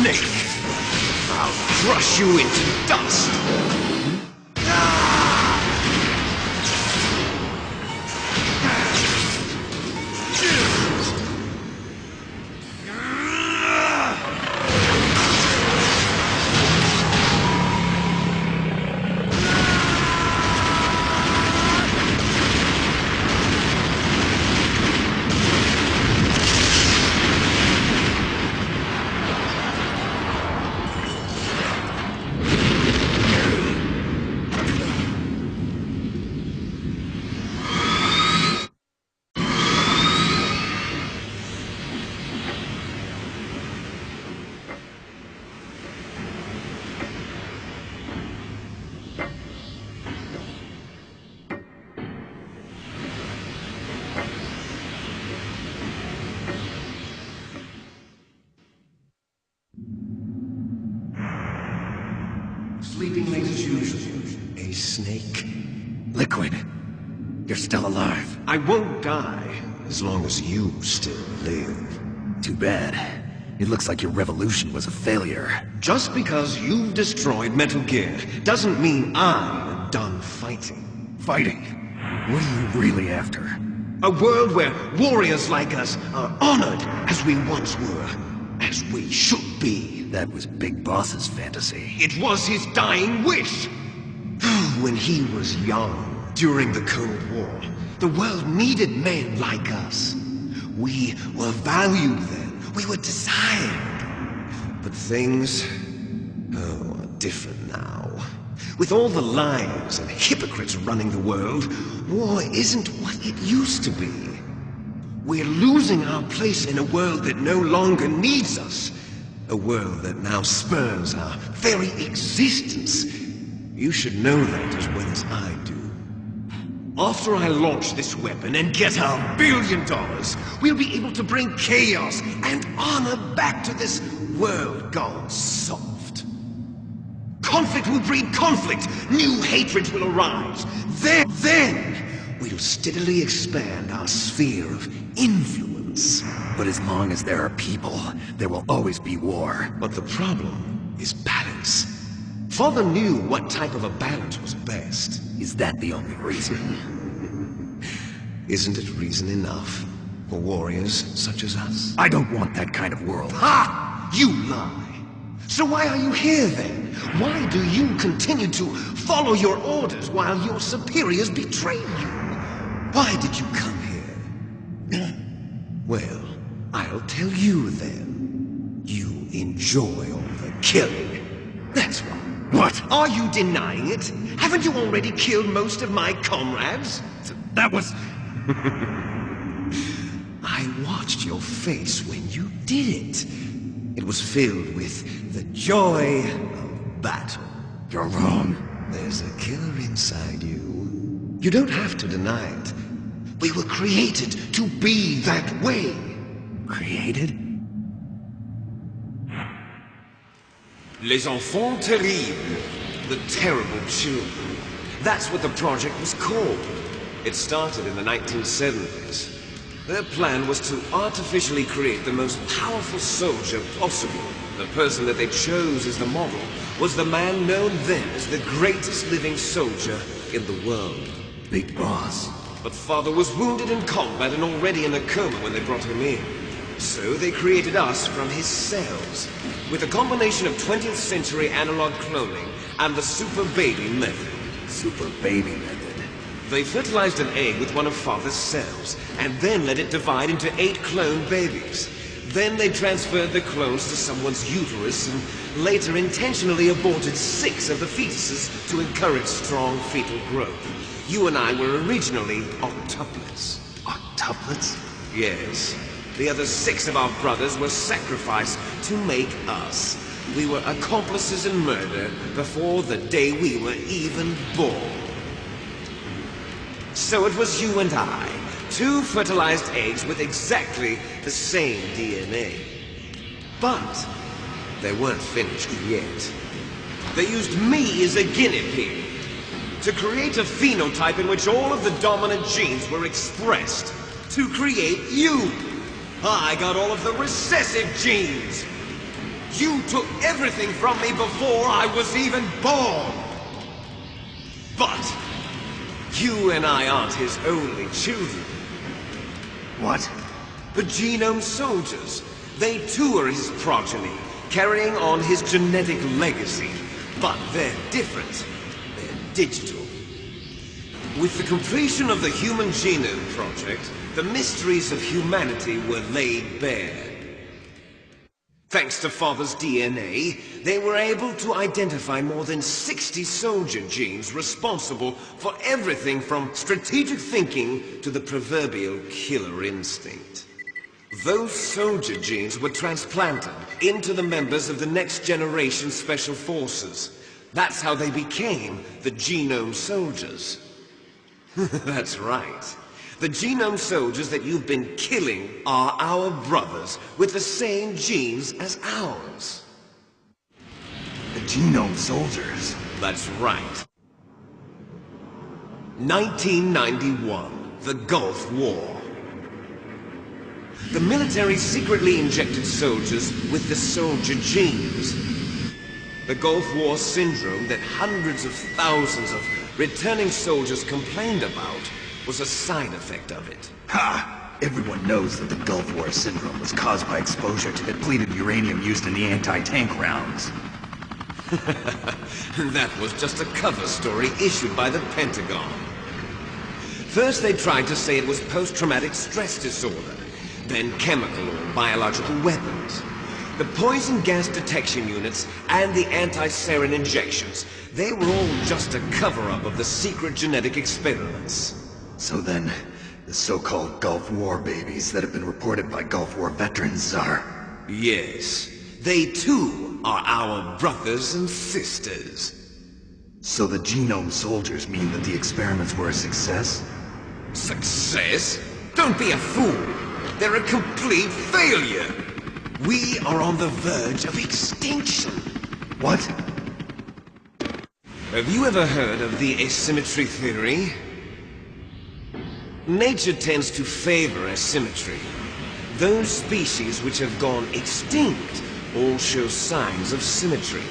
snake! I'll crush you into dust! Sleeping late as usual. A snake? Liquid, you're still alive. I won't die, as long as you still live. Too bad. It looks like your revolution was a failure. Just because you've destroyed Metal Gear doesn't mean I'm done fighting. Fighting? What are you really after? A world where warriors like us are honored as we once were, as we should be. That was Big Boss's fantasy. It was his dying wish. When he was young, during the Cold War, the world needed men like us. We were valued then. We were desired. But things, are different now. With all the lies and hypocrites running the world, war isn't what it used to be. We're losing our place in a world that no longer needs us. A world that now spurns our very existence. You should know that as well as I do. After I launch this weapon and get our $1 billion, we'll be able to bring chaos and honor back to this world gone soft. Conflict will breed conflict. New hatreds will arise. Then we'll steadily expand our sphere of influence. But as long as there are people, there will always be war. But the problem is balance. Father knew what type of a balance was best. Is that the only reason? Isn't it reason enough for warriors such as us? I don't want that kind of world. Ha! You lie! So why are you here then? Why do you continue to follow your orders while your superiors betray you? Why did you come here? Well, I'll tell you then. You enjoy all the killing. That's why. What? Are you denying it? Haven't you already killed most of my comrades? That was... I watched your face when you did it. It was filled with the joy of battle. You're wrong. There's a killer inside you. You don't have to deny it. We were created to be that way. Created? Les enfants terribles. The terrible children. That's what the project was called. It started in the 1970s. Their plan was to artificially create the most powerful soldier possible. The person that they chose as the model was the man known then as the greatest living soldier in the world. Big Boss. But Father was wounded in combat and already in a coma when they brought him in. So they created us from his cells, with a combination of 20th century analog cloning and the super baby method. Super baby method. They fertilized an egg with one of Father's cells, and then let it divide into 8 clone babies. Then they transferred the clones to someone's uterus, and later intentionally aborted 6 of the fetuses to encourage strong fetal growth. You and I were originally octuplets. Octuplets? Yes. The other 6 of our brothers were sacrificed to make us. We were accomplices in murder before the day we were even born. So it was you and I, 2 fertilized eggs with exactly the same DNA. But they weren't finished yet. They used me as a guinea pig to create a phenotype in which all of the dominant genes were expressed to create you. I got all of the recessive genes. You took everything from me before I was even born! But you and I aren't his only children. What? The Genome Soldiers. They too are his progeny, carrying on his genetic legacy. But they're different. They're digital. With the completion of the Human Genome Project, the mysteries of humanity were laid bare. Thanks to Father's DNA, they were able to identify more than 60 soldier genes responsible for everything from strategic thinking to the proverbial killer instinct. Those soldier genes were transplanted into the members of the next generation Special Forces. That's how they became the Genome Soldiers. That's right. The Genome Soldiers that you've been killing are our brothers with the same genes as ours. The Genome Soldiers? That's right. 1991, the Gulf War. The military secretly injected soldiers with the soldier genes. The Gulf War syndrome that hundreds of thousands of returning soldiers complained about was a side effect of it. Ha! Everyone knows that the Gulf War syndrome was caused by exposure to depleted uranium used in the anti-tank rounds. That was just a cover story issued by the Pentagon. First they tried to say it was post-traumatic stress disorder, then chemical or biological weapons. The poison gas detection units and the anti-sarin injections, they were all just a cover-up of the secret genetic experiments. So then, the so-called Gulf War babies that have been reported by Gulf War veterans are... Yes, they too are our brothers and sisters. So the Genome Soldiers mean that the experiments were a success? Success? Don't be a fool! They're a complete failure! We are on the verge of extinction. What? Have you ever heard of the asymmetry theory? Nature tends to favor asymmetry. Those species which have gone extinct all show signs of symmetry.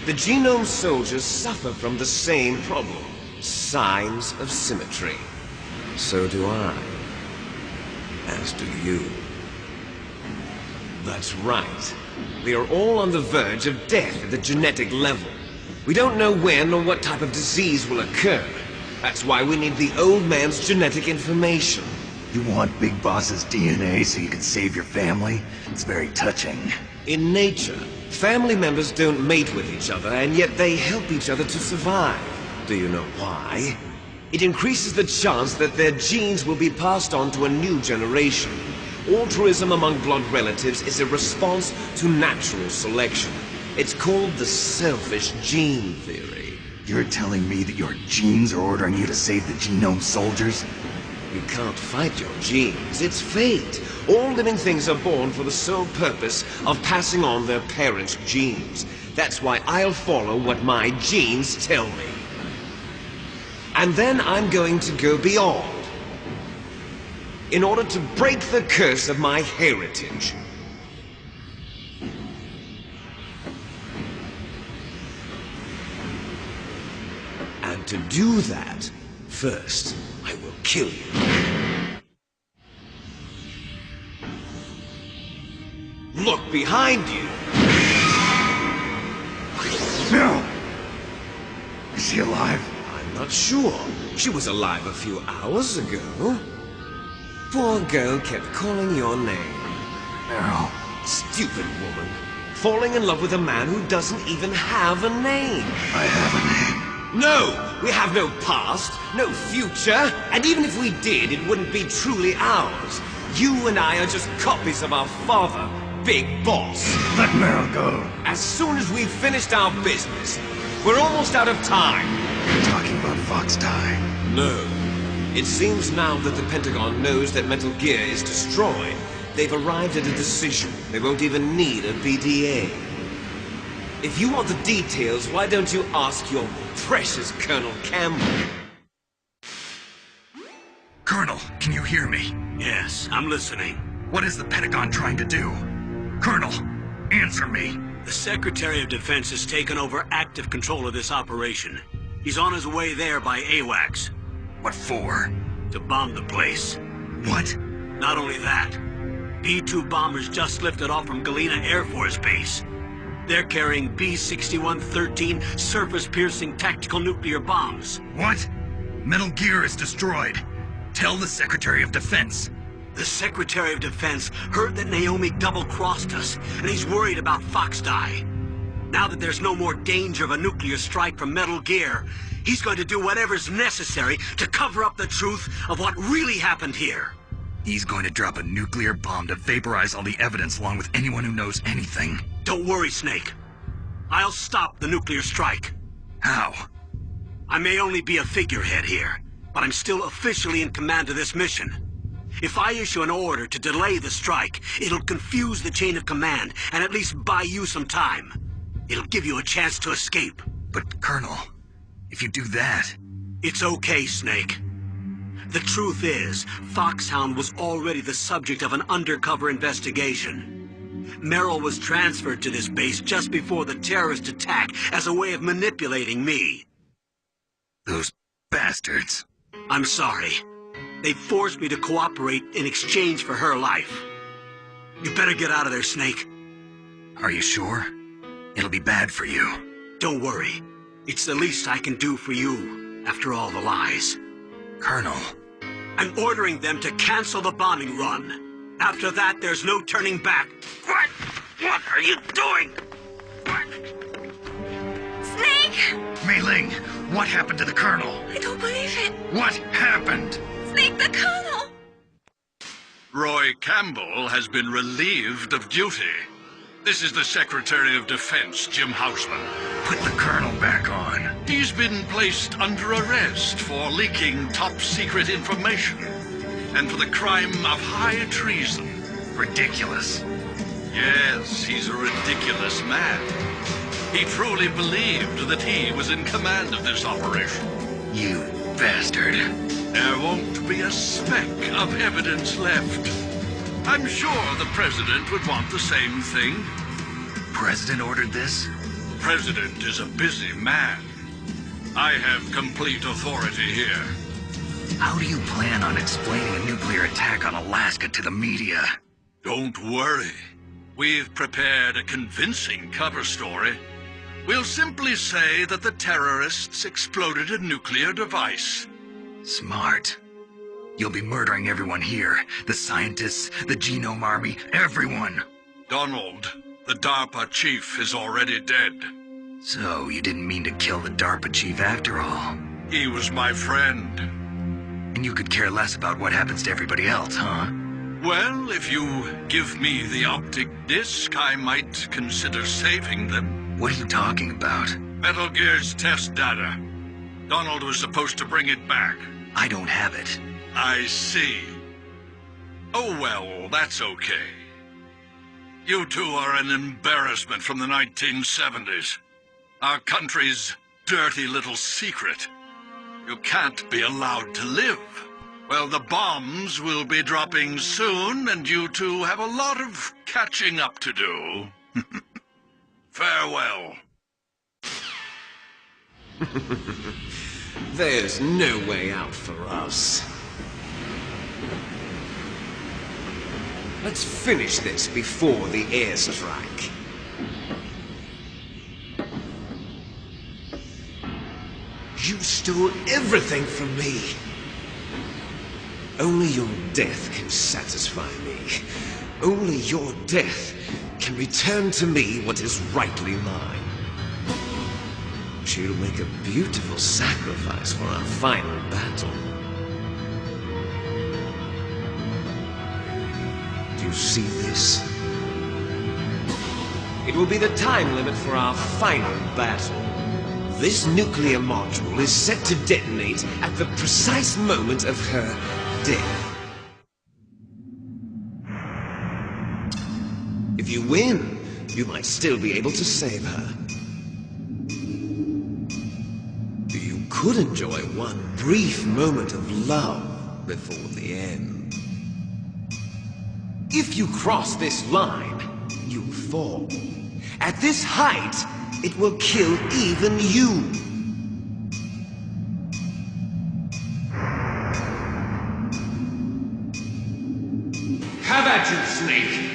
The Genome Soldiers suffer from the same problem, signs of symmetry. So do I. As do you. That's right. We are all on the verge of death at the genetic level. We don't know when or what type of disease will occur. That's why we need the old man's genetic information. You want Big Boss's DNA so you can save your family? It's very touching. In nature, family members don't mate with each other, and yet they help each other to survive. Do you know why? It increases the chance that their genes will be passed on to a new generation. Altruism among blood relatives is a response to natural selection. It's called the selfish gene theory. You're telling me that your genes are ordering you to save the Genome Soldiers? You can't fight your genes. It's fate. All living things are born for the sole purpose of passing on their parents' genes. That's why I'll follow what my genes tell me. And then I'm going to go beyond, in order to break the curse of my heritage. And to do that, first, I will kill you. Look behind you! No! Is she alive? I'm not sure. She was alive a few hours ago. Poor girl kept calling your name. No. Stupid woman. Falling in love with a man who doesn't even have a name. I have a name. No! We have no past, no future, and even if we did, it wouldn't be truly ours. You and I are just copies of our father, Big Boss. Let Meryl go. As soon as we've finished our business, we're almost out of time. You're talking about Fox Die. No. It seems now that the Pentagon knows that Metal Gear is destroyed. They've arrived at a decision. They won't even need a BDA. If you want the details, why don't you ask your precious Colonel Campbell? Colonel, can you hear me? Yes, I'm listening. What is the Pentagon trying to do? Colonel, answer me. The Secretary of Defense has taken over active control of this operation. He's on his way there by AWACS. What for? To bomb the place. What? Not only that, B-2 bombers just lifted off from Galena Air Force Base. They're carrying B-6113 surface-piercing tactical nuclear bombs. What? Metal Gear is destroyed. Tell the Secretary of Defense. The Secretary of Defense heard that Naomi double-crossed us, and he's worried about Foxdie. Now that there's no more danger of a nuclear strike from Metal Gear, he's going to do whatever's necessary to cover up the truth of what really happened here. He's going to drop a nuclear bomb to vaporize all the evidence along with anyone who knows anything. Don't worry, Snake. I'll stop the nuclear strike. How? I may only be a figurehead here, but I'm still officially in command of this mission. If I issue an order to delay the strike, it'll confuse the chain of command and at least buy you some time. It'll give you a chance to escape. But, Colonel, if you do that... It's okay, Snake. The truth is, Foxhound was already the subject of an undercover investigation. Merrill was transferred to this base just before the terrorist attack as a way of manipulating me. Those bastards. I'm sorry. They forced me to cooperate in exchange for her life. You better get out of there, Snake. Are you sure? It'll be bad for you. Don't worry. It's the least I can do for you, after all the lies. Colonel. I'm ordering them to cancel the bombing run. After that, there's no turning back. What? What are you doing? What? Snake! Mei Ling, what happened to the Colonel? I don't believe it. What happened? Snake, the Colonel! Roy Campbell has been relieved of duty. This is the Secretary of Defense, Jim Houseman. Put the Colonel back on. He's been placed under arrest for leaking top-secret information and for the crime of high treason. Ridiculous. Yes, he's a ridiculous man. He truly believed that he was in command of this operation. You bastard. There won't be a speck of evidence left. I'm sure the President would want the same thing. President ordered this? The President is a busy man. I have complete authority here. How do you plan on explaining a nuclear attack on Alaska to the media? Don't worry. We've prepared a convincing cover story. We'll simply say that the terrorists exploded a nuclear device. Smart. You'll be murdering everyone here. The scientists, the Genome Army, everyone. Donald, the DARPA chief, is already dead. So, you didn't mean to kill the DARPA chief after all. He was my friend. And you could care less about what happens to everybody else, huh? Well, if you give me the optic disc, I might consider saving them. What are you talking about? Metal Gear's test data. Donald was supposed to bring it back. I don't have it. I see. Oh well, that's okay. You two are an embarrassment from the 1970s. Our country's dirty little secret. You can't be allowed to live. Well, the bombs will be dropping soon, and you two have a lot of catching up to do. Farewell. There's no way out for us. Let's finish this before the airstrike. You stole everything from me. Only your death can satisfy me. Only your death can return to me what is rightly mine. She'll make a beautiful sacrifice for our final battle. Do you see this? It will be the time limit for our final battle. This nuclear module is set to detonate at the precise moment of her death. If you win, you might still be able to save her. You could enjoy one brief moment of love before the end. If you cross this line, you'll fall. At this height, it will kill even you. Have at you, Snake!